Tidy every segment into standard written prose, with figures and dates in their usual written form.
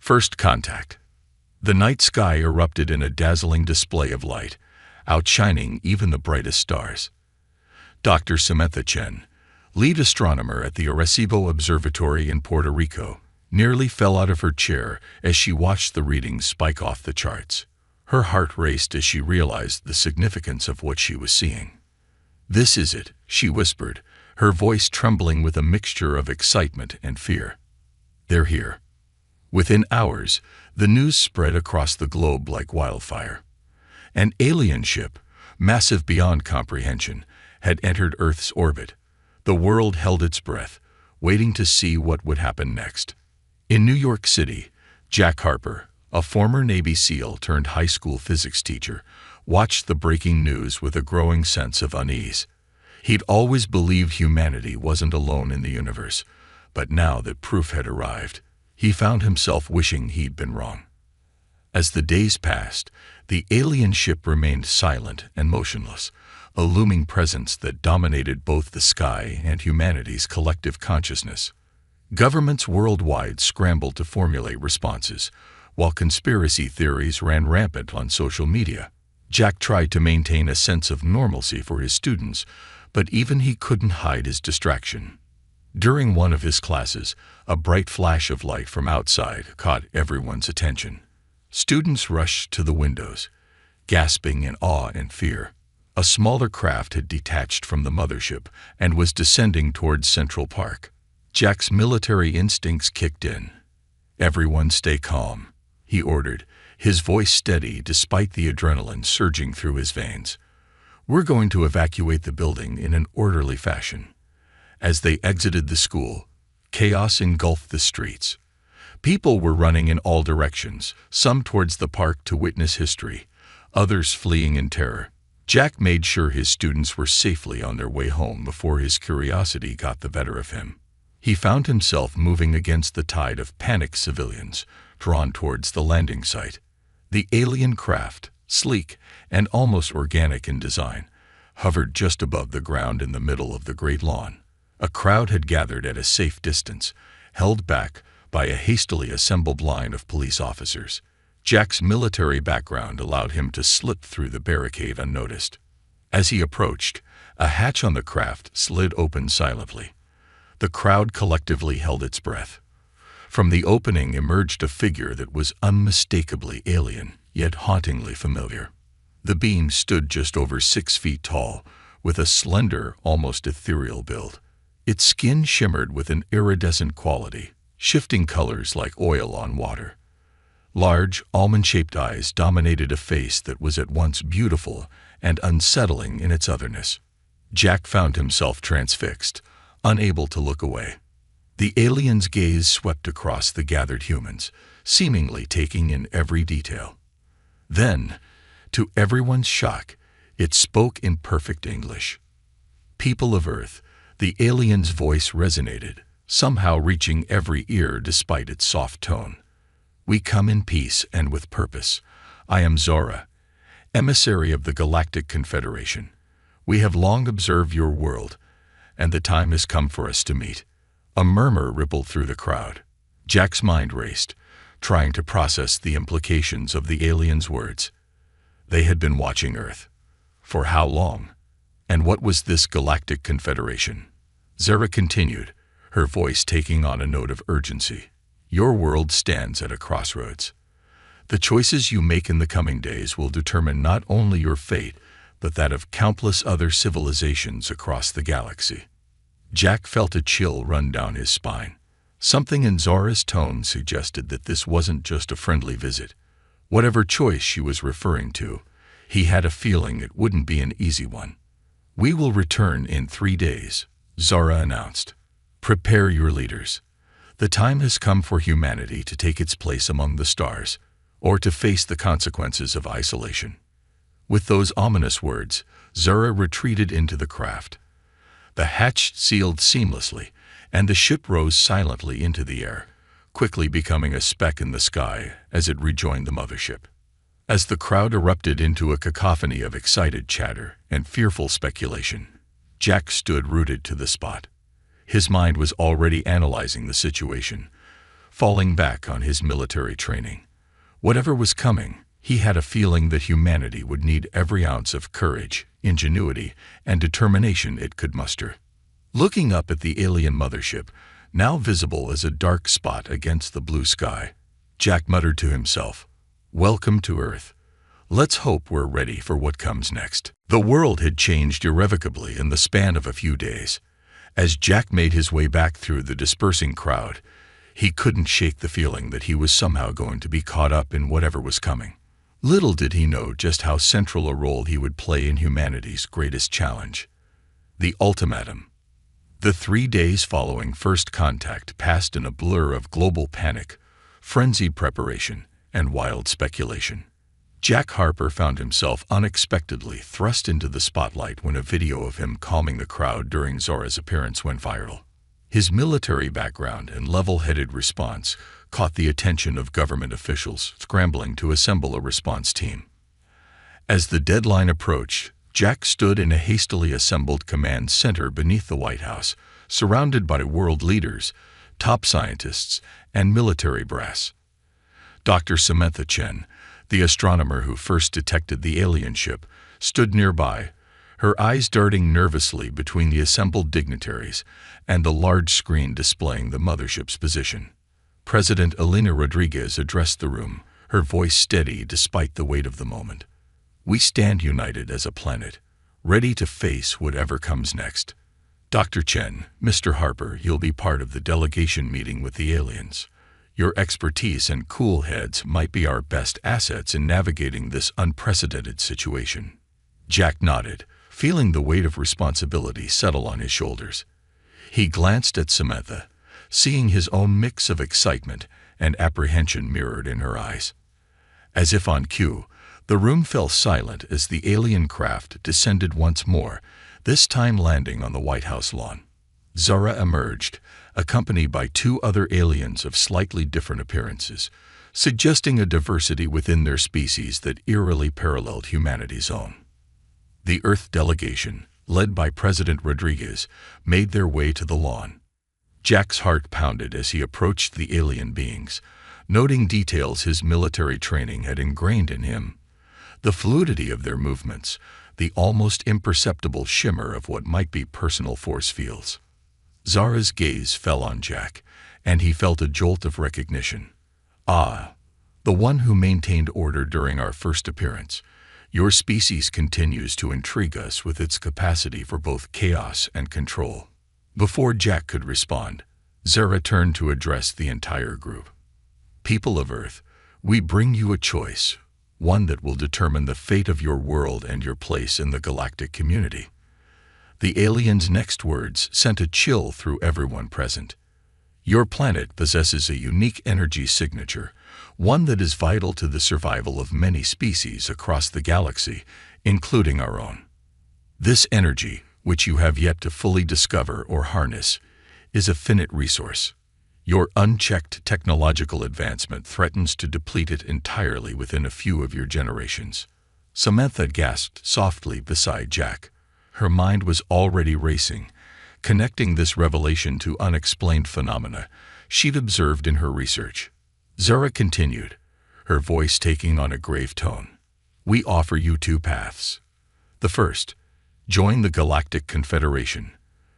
First contact. The night sky erupted in a dazzling display of light, outshining even the brightest stars. Dr. Samantha Chen, lead astronomer at the Arecibo Observatory in Puerto Rico, nearly fell out of her chair as she watched the readings spike off the charts. Her heart raced as she realized the significance of what she was seeing. "This is it," she whispered, her voice trembling with a mixture of excitement and fear. "They're here." Within hours, the news spread across the globe like wildfire. An alien ship, massive beyond comprehension, had entered Earth's orbit. The world held its breath, waiting to see what would happen next. In New York City, Jack Harper, a former Navy SEAL turned high school physics teacher, watched the breaking news with a growing sense of unease. He'd always believed humanity wasn't alone in the universe, but now that proof had arrived, he found himself wishing he'd been wrong. As the days passed, the alien ship remained silent and motionless, a looming presence that dominated both the sky and humanity's collective consciousness. Governments worldwide scrambled to formulate responses, while conspiracy theories ran rampant on social media. Jack tried to maintain a sense of normalcy for his students, but even he couldn't hide his distraction. During one of his classes, a bright flash of light from outside caught everyone's attention. Students rushed to the windows, gasping in awe and fear. A smaller craft had detached from the mothership and was descending towards Central Park. Jack's military instincts kicked in. "Everyone stay calm," he ordered, his voice steady despite the adrenaline surging through his veins. "We're going to evacuate the building in an orderly fashion." As they exited the school, chaos engulfed the streets. People were running in all directions, some towards the park to witness history, others fleeing in terror. Jack made sure his students were safely on their way home before his curiosity got the better of him. He found himself moving against the tide of panicked civilians, drawn towards the landing site. The alien craft, sleek and almost organic in design, hovered just above the ground in the middle of the great lawn. A crowd had gathered at a safe distance, held back by a hastily assembled line of police officers. Jack's military background allowed him to slip through the barricade unnoticed. As he approached, a hatch on the craft slid open silently. The crowd collectively held its breath. From the opening emerged a figure that was unmistakably alien, yet hauntingly familiar. The being stood just over 6 feet tall, with a slender, almost ethereal build. Its skin shimmered with an iridescent quality, shifting colors like oil on water. Large, almond-shaped eyes dominated a face that was at once beautiful and unsettling in its otherness. Jack found himself transfixed, unable to look away. The alien's gaze swept across the gathered humans, seemingly taking in every detail. Then, to everyone's shock, it spoke in perfect English. "People of Earth," the alien's voice resonated, somehow reaching every ear despite its soft tone. "We come in peace and with purpose. I am Zora, emissary of the Galactic Confederation. We have long observed your world, and the time has come for us to meet." A murmur rippled through the crowd. Jack's mind raced, trying to process the implications of the alien's words. They had been watching Earth. For how long? And what was this Galactic Confederation? Zara continued, her voice taking on a note of urgency. "Your world stands at a crossroads. The choices you make in the coming days will determine not only your fate, but that of countless other civilizations across the galaxy." Jack felt a chill run down his spine. Something in Zora's tone suggested that this wasn't just a friendly visit. Whatever choice she was referring to, he had a feeling it wouldn't be an easy one. "We will return in 3 days," Zora announced. "Prepare your leaders. The time has come for humanity to take its place among the stars, or to face the consequences of isolation." With those ominous words, Zora retreated into the craft. The hatch sealed seamlessly, and the ship rose silently into the air, quickly becoming a speck in the sky as it rejoined the mothership. As the crowd erupted into a cacophony of excited chatter and fearful speculation, Jack stood rooted to the spot. His mind was already analyzing the situation, falling back on his military training. Whatever was coming, he had a feeling that humanity would need every ounce of courage, ingenuity, and determination it could muster. Looking up at the alien mothership, now visible as a dark spot against the blue sky, Jack muttered to himself, "Welcome to Earth. Let's hope we're ready for what comes next." The world had changed irrevocably in the span of a few days. As Jack made his way back through the dispersing crowd, he couldn't shake the feeling that he was somehow going to be caught up in whatever was coming. Little did he know just how central a role he would play in humanity's greatest challenge. The ultimatum. The 3 days following first contact passed in a blur of global panic, frenzied preparation, and wild speculation. Jack Harper found himself unexpectedly thrust into the spotlight when a video of him calming the crowd during Zora's appearance went viral. His military background and level-headed response caught the attention of government officials scrambling to assemble a response team. As the deadline approached, Jack stood in a hastily assembled command center beneath the White House, surrounded by world leaders, top scientists, and military brass. Dr. Samantha Chen, the astronomer who first detected the alien ship, stood nearby, her eyes darting nervously between the assembled dignitaries and the large screen displaying the mothership's position. President Elena Rodriguez addressed the room, her voice steady despite the weight of the moment. "We stand united as a planet, ready to face whatever comes next. Dr. Chen, Mr. Harper, you'll be part of the delegation meeting with the aliens. Your expertise and cool heads might be our best assets in navigating this unprecedented situation." Jack nodded, feeling the weight of responsibility settle on his shoulders. He glanced at Samantha, seeing his own mix of excitement and apprehension mirrored in her eyes. As if on cue, the room fell silent as the alien craft descended once more, this time landing on the White House lawn. Zora emerged, accompanied by 2 other aliens of slightly different appearances, suggesting a diversity within their species that eerily paralleled humanity's own. The Earth delegation, led by President Rodriguez, made their way to the lawn. Jack's heart pounded as he approached the alien beings, noting details his military training had ingrained in him. The fluidity of their movements, the almost imperceptible shimmer of what might be personal force fields. Zara's gaze fell on Jack, and he felt a jolt of recognition. "Ah, the one who maintained order during our first appearance. Your species continues to intrigue us with its capacity for both chaos and control." Before Jack could respond, Zara turned to address the entire group. "People of Earth, we bring you a choice, one that will determine the fate of your world and your place in the galactic community." The alien's next words sent a chill through everyone present. "Your planet possesses a unique energy signature, one that is vital to the survival of many species across the galaxy, including our own. This energy, which you have yet to fully discover or harness, is a finite resource. Your unchecked technological advancement threatens to deplete it entirely within a few of your generations." Samantha gasped softly beside Jack. Her mind was already racing, connecting this revelation to unexplained phenomena she'd observed in her research. Zara continued, her voice taking on a grave tone. "We offer you 2 paths. The first, join the Galactic Confederation.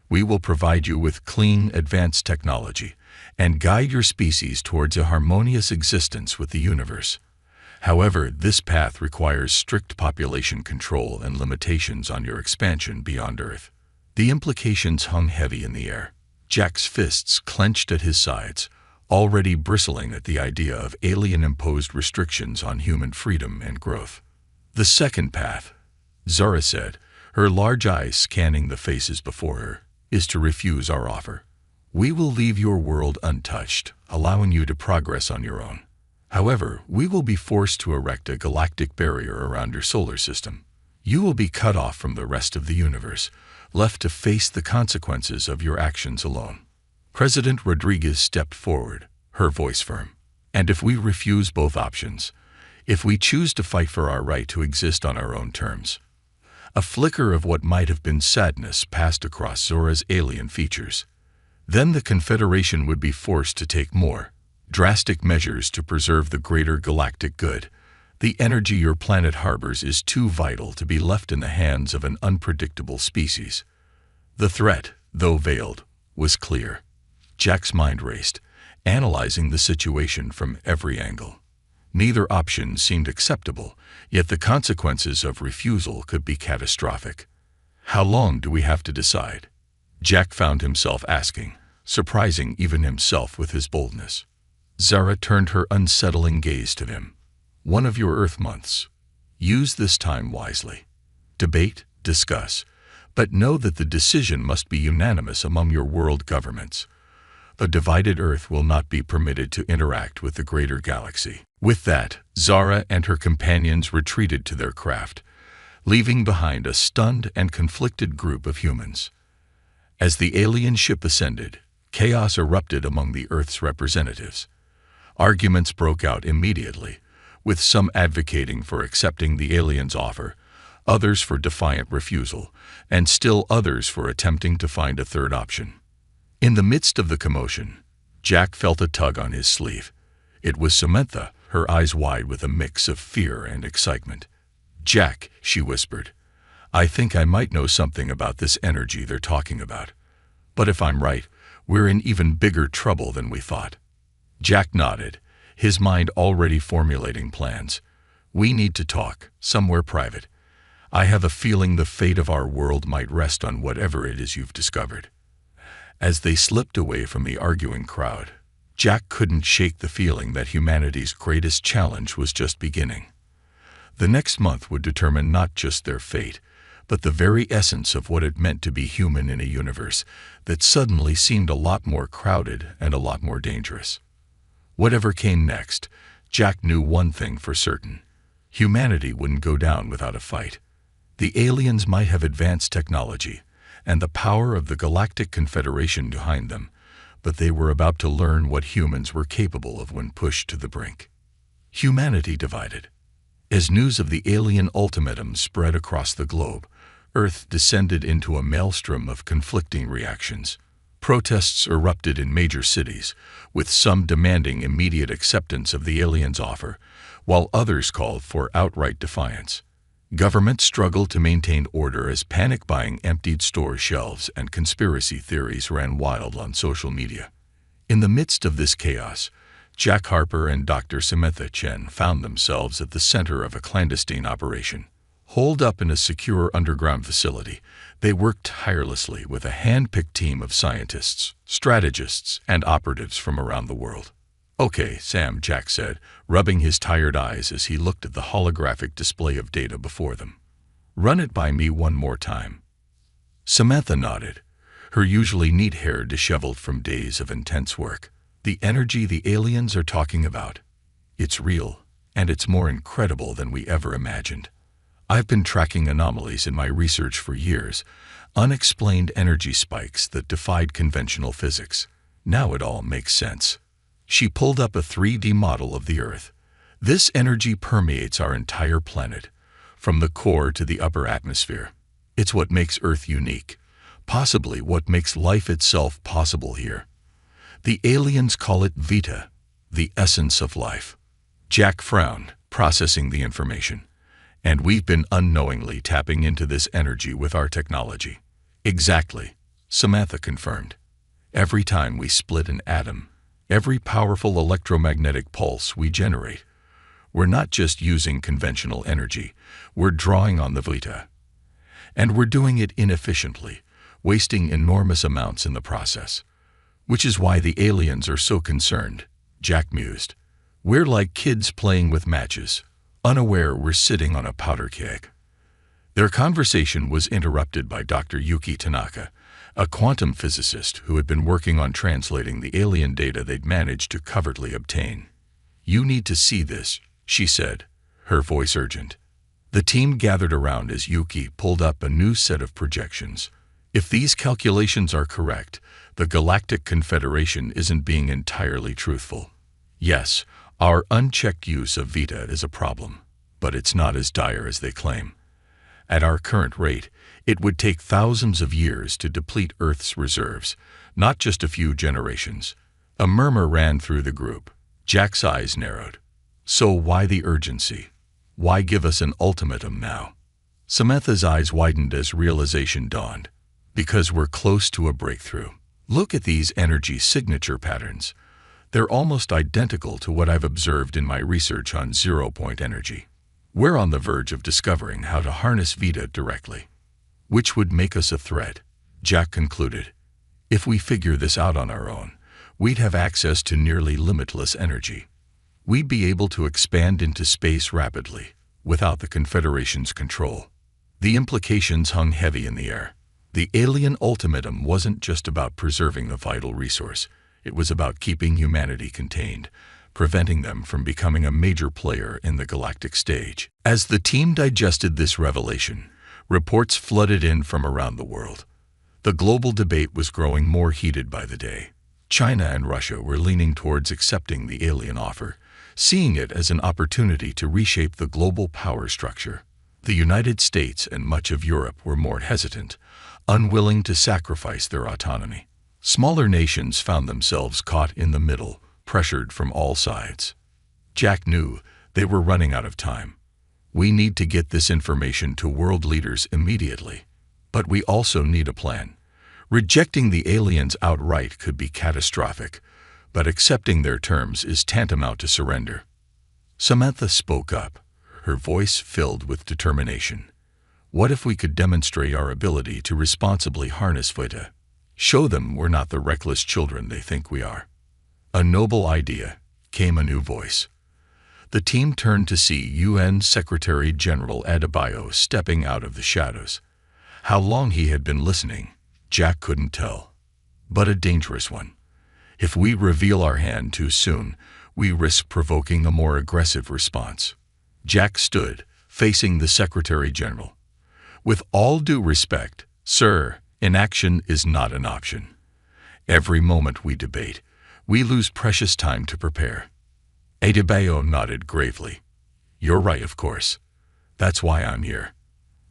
We will provide you with clean, advanced technology and guide your species towards a harmonious existence with the universe. However, this path requires strict population control and limitations on your expansion beyond Earth." The implications hung heavy in the air. Jack's fists clenched at his sides, already bristling at the idea of alien-imposed restrictions on human freedom and growth. "The second path," Zara said, her large eyes scanning the faces before her, "is to refuse our offer. We will leave your world untouched, allowing you to progress on your own. However, we will be forced to erect a galactic barrier around your solar system. You will be cut off from the rest of the universe, left to face the consequences of your actions alone." President Rodriguez stepped forward, her voice firm. "And if we refuse both options, if we choose to fight for our right to exist on our own terms?" A flicker of what might have been sadness passed across Zora's alien features. "Then the Confederation would be forced to take more Drastic measures to preserve the greater galactic good. The energy your planet harbors is too vital to be left in the hands of an unpredictable species. The threat, though veiled, was clear. Jack's mind raced, analyzing the situation from every angle. Neither option seemed acceptable, yet the consequences of refusal could be catastrophic. How long do we have to decide? Jack found himself asking, surprising even himself with his boldness. Zara turned her unsettling gaze to him. One of your Earth months. Use this time wisely. Debate, discuss, but know that the decision must be unanimous among your world governments. A divided Earth will not be permitted to interact with the greater galaxy. With that, Zara and her companions retreated to their craft, leaving behind a stunned and conflicted group of humans. As the alien ship ascended, chaos erupted among the Earth's representatives. Arguments broke out immediately, with some advocating for accepting the aliens' offer, others for defiant refusal, and still others for attempting to find a third option. In the midst of the commotion, Jack felt a tug on his sleeve. It was Samantha, her eyes wide with a mix of fear and excitement. "Jack," she whispered, "I think I might know something about this energy they're talking about. But if I'm right, we're in even bigger trouble than we thought." Jack nodded, his mind already formulating plans. "We need to talk, somewhere private. I have a feeling the fate of our world might rest on whatever it is you've discovered." As they slipped away from the arguing crowd, Jack couldn't shake the feeling that humanity's greatest challenge was just beginning. The next month would determine not just their fate, but the very essence of what it meant to be human in a universe that suddenly seemed a lot more crowded and a lot more dangerous. Whatever came next, Jack knew one thing for certain. Humanity wouldn't go down without a fight. The aliens might have advanced technology and the power of the Galactic Confederation behind them, but they were about to learn what humans were capable of when pushed to the brink. Humanity divided. As news of the alien ultimatum spread across the globe, Earth descended into a maelstrom of conflicting reactions. Protests erupted in major cities, with some demanding immediate acceptance of the aliens' offer, while others called for outright defiance. Governments struggled to maintain order as panic buying emptied store shelves and conspiracy theories ran wild on social media. In the midst of this chaos, Jack Harper and Dr. Samantha Chen found themselves at the center of a clandestine operation. Holed up in a secure underground facility, they worked tirelessly with a hand-picked team of scientists, strategists, and operatives from around the world. "Okay, Sam," Jack said, rubbing his tired eyes as he looked at the holographic display of data before them. "Run it by me one more time." Samantha nodded, her usually neat hair disheveled from days of intense work. "The energy the aliens are talking about. It's real, and it's more incredible than we ever imagined. I've been tracking anomalies in my research for years, unexplained energy spikes that defied conventional physics. Now it all makes sense." She pulled up a 3D model of the Earth. "This energy permeates our entire planet, from the core to the upper atmosphere. It's what makes Earth unique, possibly what makes life itself possible here. The aliens call it Vita, the essence of life." Jack frowned, processing the information. "And we've been unknowingly tapping into this energy with our technology." "Exactly," Samantha confirmed. "Every time we split an atom, every powerful electromagnetic pulse we generate, we're not just using conventional energy, we're drawing on the Vita. And we're doing it inefficiently, wasting enormous amounts in the process. Which is why the aliens are so concerned," Jack mused. "We're like kids playing with matches, unaware we're sitting on a powder keg." Their conversation was interrupted by Dr. Yuki Tanaka, a quantum physicist who had been working on translating the alien data they'd managed to covertly obtain. "You need to see this," she said, her voice urgent. The team gathered around as Yuki pulled up a new set of projections. "If these calculations are correct, the Galactic Confederation isn't being entirely truthful. Yes, our unchecked use of Vita is a problem, but it's not as dire as they claim. At our current rate, it would take thousands of years to deplete Earth's reserves, not just a few generations." A murmur ran through the group. Jack's eyes narrowed. So why the urgency? Why give us an ultimatum now? Samantha's eyes widened as realization dawned. Because we're close to a breakthrough. Look at these energy signature patterns. They're almost identical to what I've observed in my research on zero-point energy. We're on the verge of discovering how to harness Vita directly, which would make us a threat, Jack concluded. If we figure this out on our own, we'd have access to nearly limitless energy. We'd be able to expand into space rapidly, without the Confederation's control. The implications hung heavy in the air. The alien ultimatum wasn't just about preserving the vital resource. It was about keeping humanity contained, preventing them from becoming a major player in the galactic stage. As the team digested this revelation, reports flooded in from around the world. The global debate was growing more heated by the day. China and Russia were leaning towards accepting the alien offer, seeing it as an opportunity to reshape the global power structure. The United States and much of Europe were more hesitant, unwilling to sacrifice their autonomy. Smaller nations found themselves caught in the middle, pressured from all sides. Jack knew they were running out of time. We need to get this information to world leaders immediately. But we also need a plan. Rejecting the aliens outright could be catastrophic, but accepting their terms is tantamount to surrender. Samantha spoke up, her voice filled with determination. What if we could demonstrate our ability to responsibly harness Vita? Show them we're not the reckless children they think we are. A noble idea, came a new voice. The team turned to see UN Secretary-General Adebayo stepping out of the shadows. How long he had been listening, Jack couldn't tell. But a dangerous one. If we reveal our hand too soon, we risk provoking a more aggressive response. Jack stood, facing the Secretary-General. With all due respect, sir, inaction is not an option. Every moment we debate, we lose precious time to prepare. Adebayo nodded gravely. You're right, of course. That's why I'm here.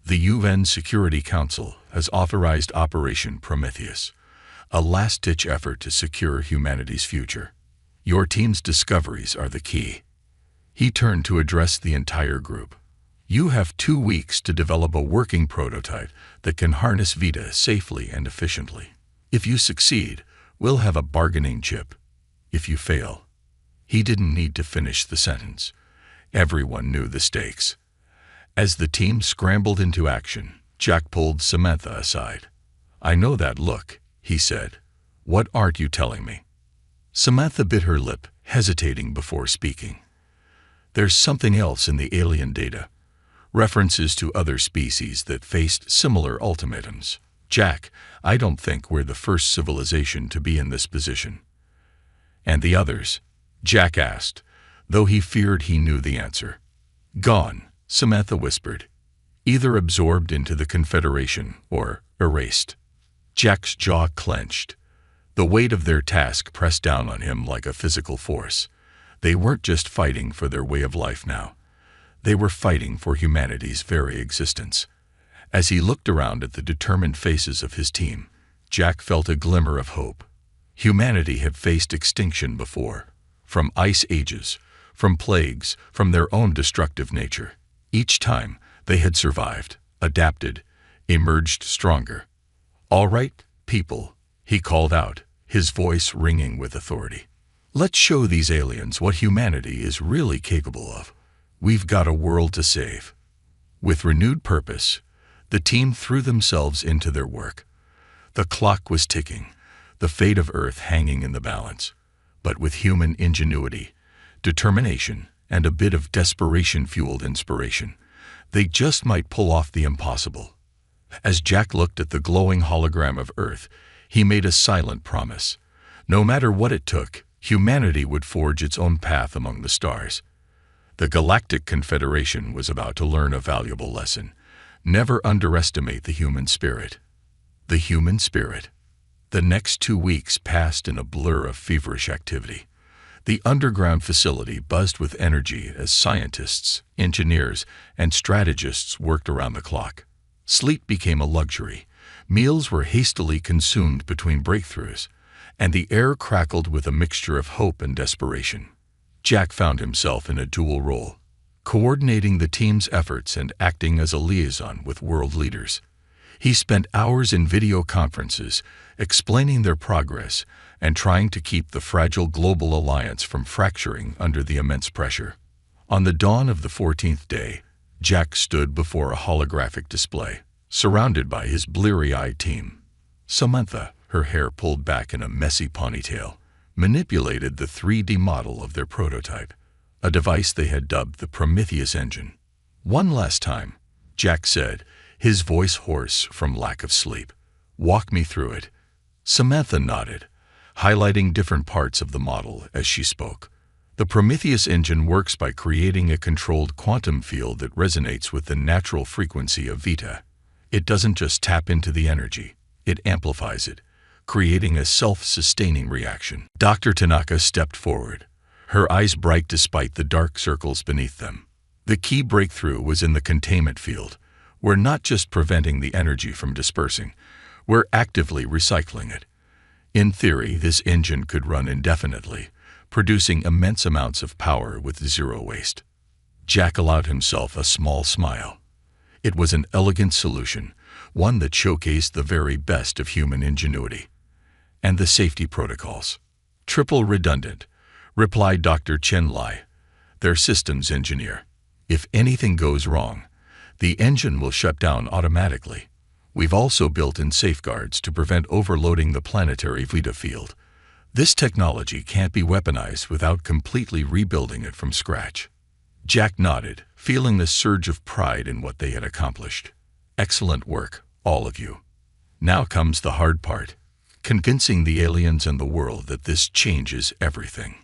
The UN Security Council has authorized Operation Prometheus, a last-ditch effort to secure humanity's future. Your team's discoveries are the key. He turned to address the entire group. You have 2 weeks to develop a working prototype that can harness Vita safely and efficiently. If you succeed, we'll have a bargaining chip. If you fail, he didn't need to finish the sentence. Everyone knew the stakes. As the team scrambled into action, Jack pulled Samantha aside. I know that look, he said. What aren't you telling me? Samantha bit her lip, hesitating before speaking. There's something else in the alien data. References to other species that faced similar ultimatums. Jack, I don't think we're the first civilization to be in this position. And the others? Jack asked, though he feared he knew the answer. Gone, Samantha whispered. Either absorbed into the Confederation or erased. Jack's jaw clenched. The weight of their task pressed down on him like a physical force. They weren't just fighting for their way of life now. They were fighting for humanity's very existence. As he looked around at the determined faces of his team, Jack felt a glimmer of hope. Humanity had faced extinction before, from ice ages, from plagues, from their own destructive nature. Each time, they had survived, adapted, emerged stronger. All right, people, he called out, his voice ringing with authority. Let's show these aliens what humanity is really capable of. We've got a world to save. With renewed purpose, the team threw themselves into their work. The clock was ticking, the fate of Earth hanging in the balance. But with human ingenuity, determination, and a bit of desperation-fueled inspiration, they just might pull off the impossible. As Jack looked at the glowing hologram of Earth, he made a silent promise. No matter what it took, humanity would forge its own path among the stars. The Galactic Confederation was about to learn a valuable lesson. Never underestimate the human spirit. The human spirit. The next 2 weeks passed in a blur of feverish activity. The underground facility buzzed with energy as scientists, engineers, and strategists worked around the clock. Sleep became a luxury. Meals were hastily consumed between breakthroughs, and the air crackled with a mixture of hope and desperation. Jack found himself in a dual role, coordinating the team's efforts and acting as a liaison with world leaders. He spent hours in video conferences, explaining their progress and trying to keep the fragile global alliance from fracturing under the immense pressure. On the dawn of the 14th day, Jack stood before a holographic display, surrounded by his bleary-eyed team. Samantha, her hair pulled back in a messy ponytail, manipulated the 3D model of their prototype, a device they had dubbed the Prometheus engine. "One last time," Jack said, his voice hoarse from lack of sleep. "Walk me through it." Samantha nodded, highlighting different parts of the model as she spoke. The Prometheus engine works by creating a controlled quantum field that resonates with the natural frequency of Vita. It doesn't just tap into the energy, it amplifies it, creating a self-sustaining reaction. Dr. Tanaka stepped forward, her eyes bright despite the dark circles beneath them. The key breakthrough was in the containment field. We're not just preventing the energy from dispersing, we're actively recycling it. In theory, this engine could run indefinitely, producing immense amounts of power with zero waste. Jack allowed himself a small smile. It was an elegant solution, one that showcased the very best of human ingenuity. "And the safety protocols. Triple redundant," replied Dr. Chen Lai, their systems engineer. "If anything goes wrong, the engine will shut down automatically. We've also built in safeguards to prevent overloading the planetary Vita field. This technology can't be weaponized without completely rebuilding it from scratch." Jack nodded, feeling the surge of pride in what they had accomplished. "Excellent work, all of you. Now comes the hard part, convincing the aliens and the world that this changes everything."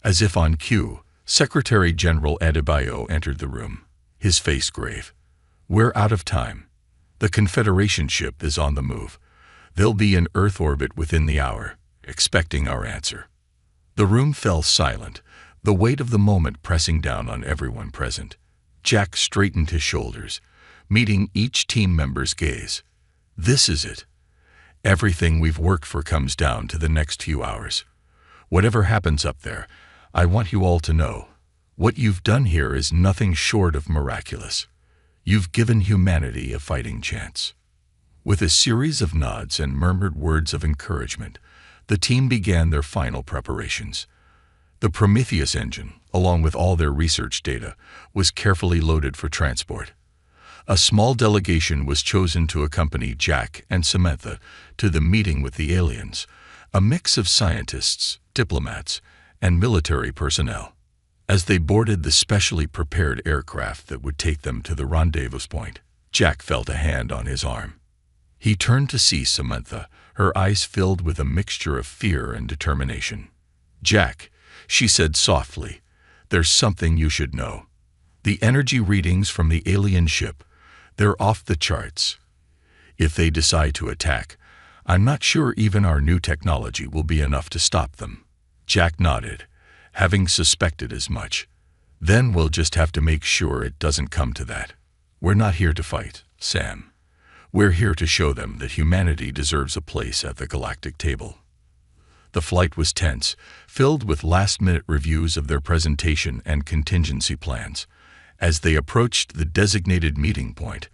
As if on cue, Secretary General Adebayo entered the room, his face grave. "We're out of time. The Confederation ship is on the move. They'll be in Earth orbit within the hour, expecting our answer." The room fell silent, the weight of the moment pressing down on everyone present. Jack straightened his shoulders, meeting each team member's gaze. "This is it. Everything we've worked for comes down to the next few hours. Whatever happens up there, I want you all to know, what you've done here is nothing short of miraculous. You've given humanity a fighting chance." With a series of nods and murmured words of encouragement, the team began their final preparations. The Prometheus engine, along with all their research data, was carefully loaded for transport. A small delegation was chosen to accompany Jack and Samantha to the meeting with the aliens, a mix of scientists, diplomats, and military personnel. As they boarded the specially prepared aircraft that would take them to the rendezvous point, Jack felt a hand on his arm. He turned to see Samantha, her eyes filled with a mixture of fear and determination. "Jack," she said softly, "there's something you should know. The energy readings from the alien ship, they're off the charts. If they decide to attack, I'm not sure even our new technology will be enough to stop them." Jack nodded, having suspected as much. "Then we'll just have to make sure it doesn't come to that. We're not here to fight, Sam. We're here to show them that humanity deserves a place at the galactic table." The flight was tense, filled with last-minute reviews of their presentation and contingency plans. As they approached the designated meeting point,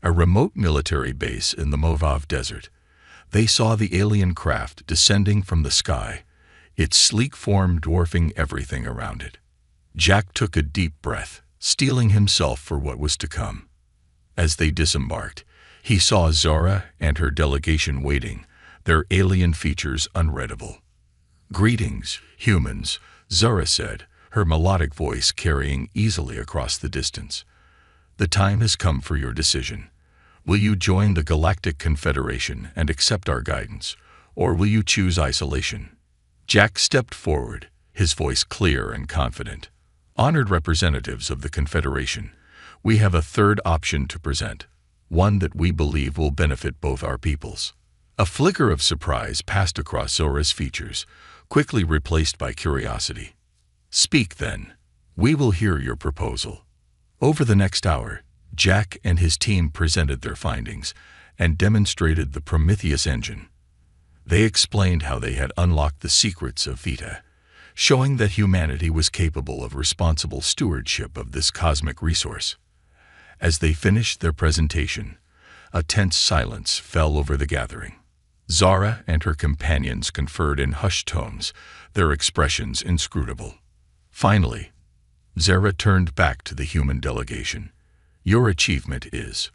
a remote military base in the Mojave Desert, they saw the alien craft descending from the sky, its sleek form dwarfing everything around it. Jack took a deep breath, steeling himself for what was to come. As they disembarked, he saw Zara and her delegation waiting, their alien features unreadable. "Greetings, humans," Zara said, her melodic voice carrying easily across the distance. "The time has come for your decision. Will you join the Galactic Confederation and accept our guidance, or will you choose isolation?" Jack stepped forward, his voice clear and confident. "Honored representatives of the Confederation, we have a third option to present, one that we believe will benefit both our peoples." A flicker of surprise passed across Zora's features, quickly replaced by curiosity. "Speak then. We will hear your proposal." Over the next hour, Jack and his team presented their findings and demonstrated the Prometheus engine. They explained how they had unlocked the secrets of Vita, showing that humanity was capable of responsible stewardship of this cosmic resource. As they finished their presentation, a tense silence fell over the gathering. Zara and her companions conferred in hushed tones, their expressions inscrutable. Finally, Zara turned back to the human delegation. Your achievement is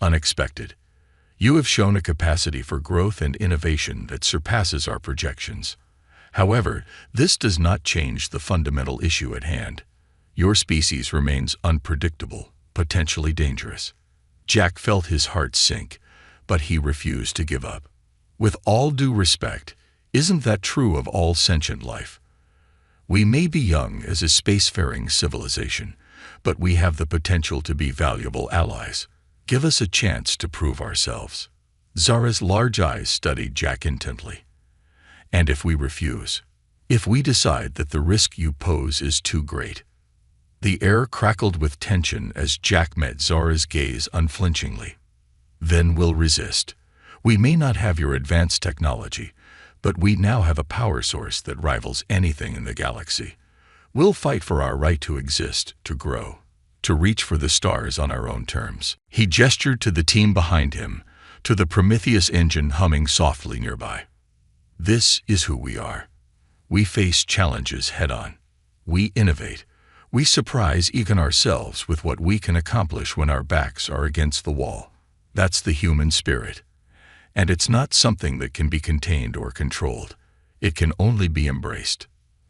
unexpected. You have shown a capacity for growth and innovation that surpasses our projections. However, this does not change the fundamental issue at hand. Your species remains unpredictable, potentially dangerous. Jack felt his heart sink, but he refused to give up. With all due respect, isn't that true of all sentient life? We may be young as a spacefaring civilization, but we have the potential to be valuable allies. Give us a chance to prove ourselves. Zara's large eyes studied Jack intently. And if we refuse? If we decide that the risk you pose is too great? The air crackled with tension as Jack met Zara's gaze unflinchingly. Then we'll resist. We may not have your advanced technology, but we now have a power source that rivals anything in the galaxy. We'll fight for our right to exist, to grow, to reach for the stars on our own terms. He gestured to the team behind him, to the Prometheus engine humming softly nearby. This is who we are. We face challenges head-on. We innovate. We surprise even ourselves with what we can accomplish when our backs are against the wall. That's the human spirit. And it's not something that can be contained or controlled. It can only be embraced.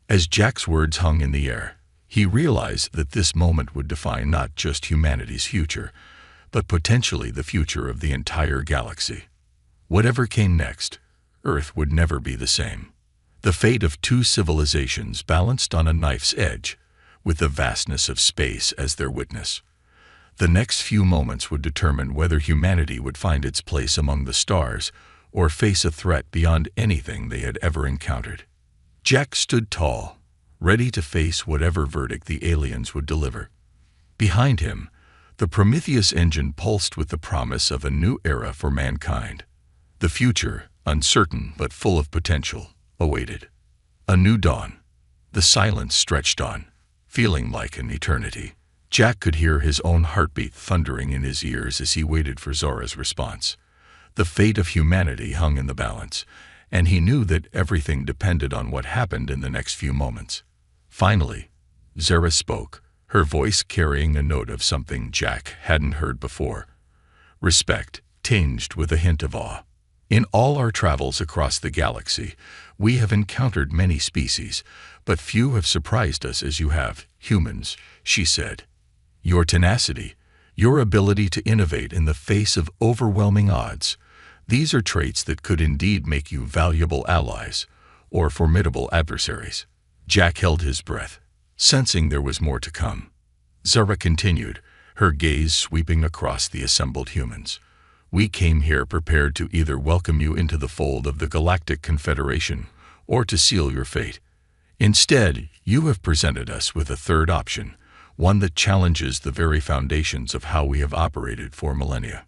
As Jack's words hung in the air, he realized that this moment would define not just humanity's future, but potentially the future of the entire galaxy. Whatever came next, Earth would never be the same. The fate of two civilizations balanced on a knife's edge, with the vastness of space as their witness. The next few moments would determine whether humanity would find its place among the stars or face a threat beyond anything they had ever encountered. Jack stood tall, ready to face whatever verdict the aliens would deliver. Behind him, the Prometheus engine pulsed with the promise of a new era for mankind. The future, uncertain but full of potential, awaited. A new dawn. The silence stretched on, feeling like an eternity. Jack could hear his own heartbeat thundering in his ears as he waited for Zara's response. The fate of humanity hung in the balance, and he knew that everything depended on what happened in the next few moments. Finally, Zara spoke, her voice carrying a note of something Jack hadn't heard before. Respect, tinged with a hint of awe. In all our travels across the galaxy, we have encountered many species, but few have surprised us as you have, humans, she said. Your tenacity, your ability to innovate in the face of overwhelming odds, these are traits that could indeed make you valuable allies or formidable adversaries. Jack held his breath, sensing there was more to come. Zara continued, her gaze sweeping across the assembled humans. We came here prepared to either welcome you into the fold of the Galactic Confederation or to seal your fate. Instead, you have presented us with a third option, one that challenges the very foundations of how we have operated for millennia.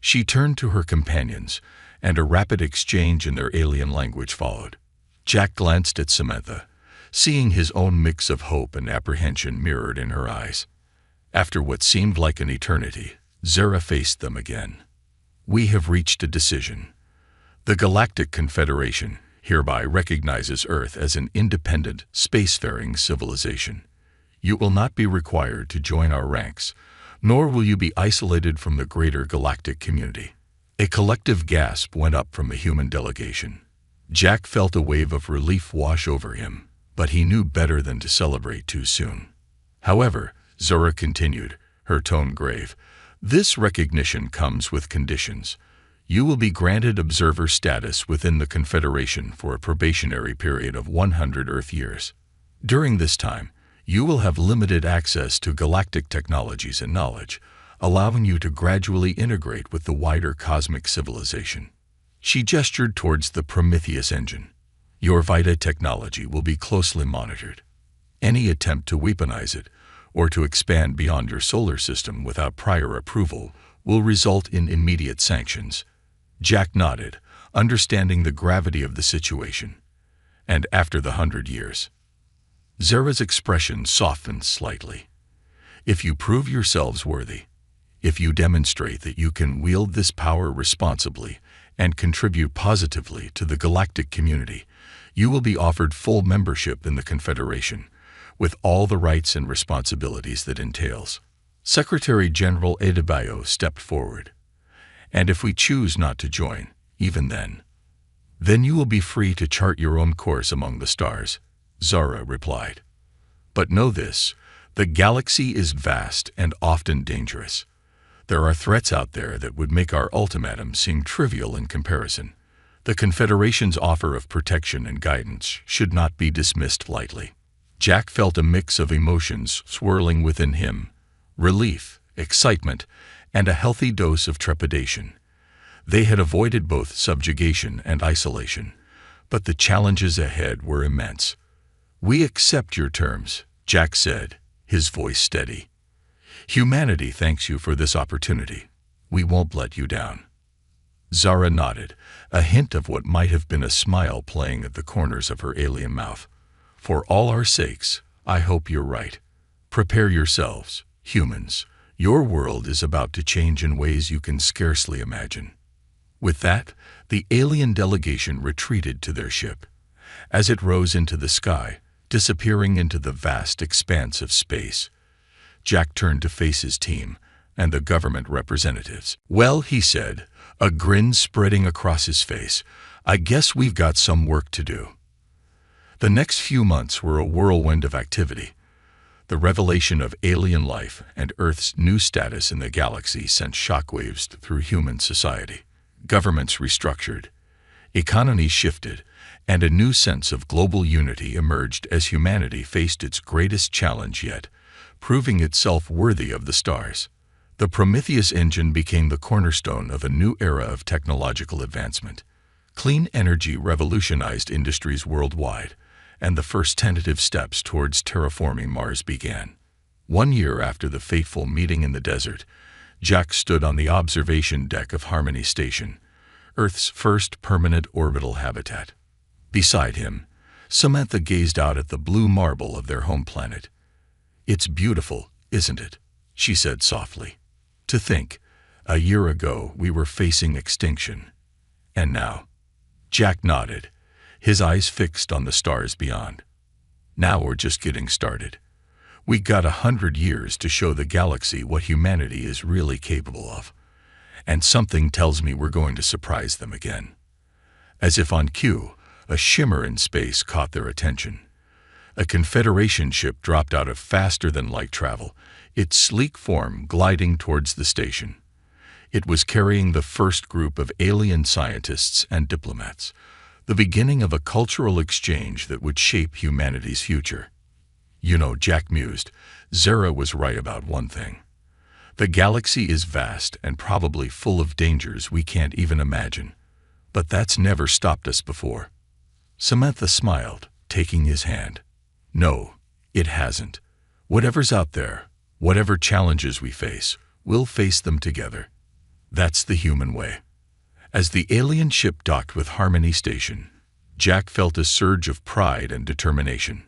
She turned to her companions, and a rapid exchange in their alien language followed. Jack glanced at Samantha, seeing his own mix of hope and apprehension mirrored in her eyes. After what seemed like an eternity, Zara faced them again. We have reached a decision. The Galactic Confederation hereby recognizes Earth as an independent, spacefaring civilization. You will not be required to join our ranks, nor will you be isolated from the greater galactic community. A collective gasp went up from the human delegation. Jack felt a wave of relief wash over him, but he knew better than to celebrate too soon. However, Zara continued, her tone grave, this recognition comes with conditions. You will be granted observer status within the Confederation for a probationary period of 100 Earth years. During this time, you will have limited access to galactic technologies and knowledge, allowing you to gradually integrate with the wider cosmic civilization. She gestured towards the Prometheus engine. Your Vita technology will be closely monitored. Any attempt to weaponize it, or to expand beyond your solar system without prior approval, will result in immediate sanctions. Jack nodded, understanding the gravity of the situation. And after the 100 years, Zara's expression softened slightly. If you prove yourselves worthy, if you demonstrate that you can wield this power responsibly and contribute positively to the galactic community, you will be offered full membership in the Confederation, with all the rights and responsibilities that entails. Secretary General Adebayo stepped forward. And if we choose not to join, even then you will be free to chart your own course among the stars, Zara replied. But know this, the galaxy is vast and often dangerous. There are threats out there that would make our ultimatum seem trivial in comparison. The Confederation's offer of protection and guidance should not be dismissed lightly. Jack felt a mix of emotions swirling within him: relief, excitement, and a healthy dose of trepidation. They had avoided both subjugation and isolation, but the challenges ahead were immense. "We accept your terms," Jack said, his voice steady. "Humanity thanks you for this opportunity. We won't let you down." Zara nodded, a hint of what might have been a smile playing at the corners of her alien mouth. "For all our sakes, I hope you're right. Prepare yourselves, humans. Your world is about to change in ways you can scarcely imagine." With that, the alien delegation retreated to their ship. As it rose into the sky, disappearing into the vast expanse of space, Jack turned to face his team and the government representatives. "Well," he said, a grin spreading across his face, "I guess we've got some work to do." The next few months were a whirlwind of activity. The revelation of alien life and Earth's new status in the galaxy sent shockwaves through human society. Governments restructured, economies shifted, and a new sense of global unity emerged as humanity faced its greatest challenge yet, proving itself worthy of the stars. The Prometheus engine became the cornerstone of a new era of technological advancement. Clean energy revolutionized industries worldwide, and the first tentative steps towards terraforming Mars began. 1 year after the fateful meeting in the desert, Jack stood on the observation deck of Harmony Station, Earth's first permanent orbital habitat. Beside him, Samantha gazed out at the blue marble of their home planet. "It's beautiful, isn't it?" she said softly. "To think, a year ago we were facing extinction. And now?" Jack nodded, his eyes fixed on the stars beyond. "Now we're just getting started. We got 100 years to show the galaxy what humanity is really capable of. And something tells me we're going to surprise them again." As if on cue, a shimmer in space caught their attention. A Confederation ship dropped out of faster-than-light travel, its sleek form gliding towards the station. It was carrying the first group of alien scientists and diplomats, the beginning of a cultural exchange that would shape humanity's future. "You know," Jack mused, "Zara was right about one thing. The galaxy is vast and probably full of dangers we can't even imagine. But that's never stopped us before." Samantha smiled, taking his hand. "No, it hasn't. Whatever's out there, whatever challenges we face, we'll face them together. That's the human way." As the alien ship docked with Harmony Station, Jack felt a surge of pride and determination.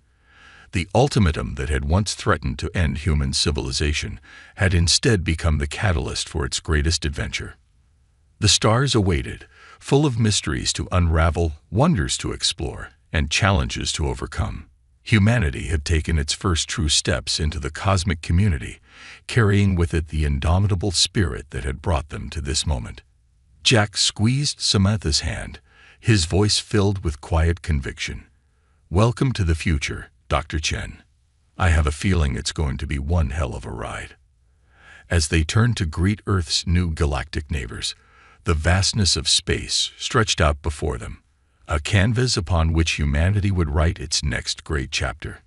The ultimatum that had once threatened to end human civilization had instead become the catalyst for its greatest adventure. The stars awaited, full of mysteries to unravel, wonders to explore, and challenges to overcome. Humanity had taken its first true steps into the cosmic community, carrying with it the indomitable spirit that had brought them to this moment. Jack squeezed Samantha's hand, his voice filled with quiet conviction. "Welcome to the future, Dr. Chen. I have a feeling it's going to be one hell of a ride." As they turned to greet Earth's new galactic neighbors, the vastness of space stretched out before them, a canvas upon which humanity would write its next great chapter.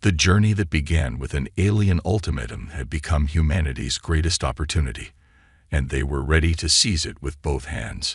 The journey that began with an alien ultimatum had become humanity's greatest opportunity, and they were ready to seize it with both hands.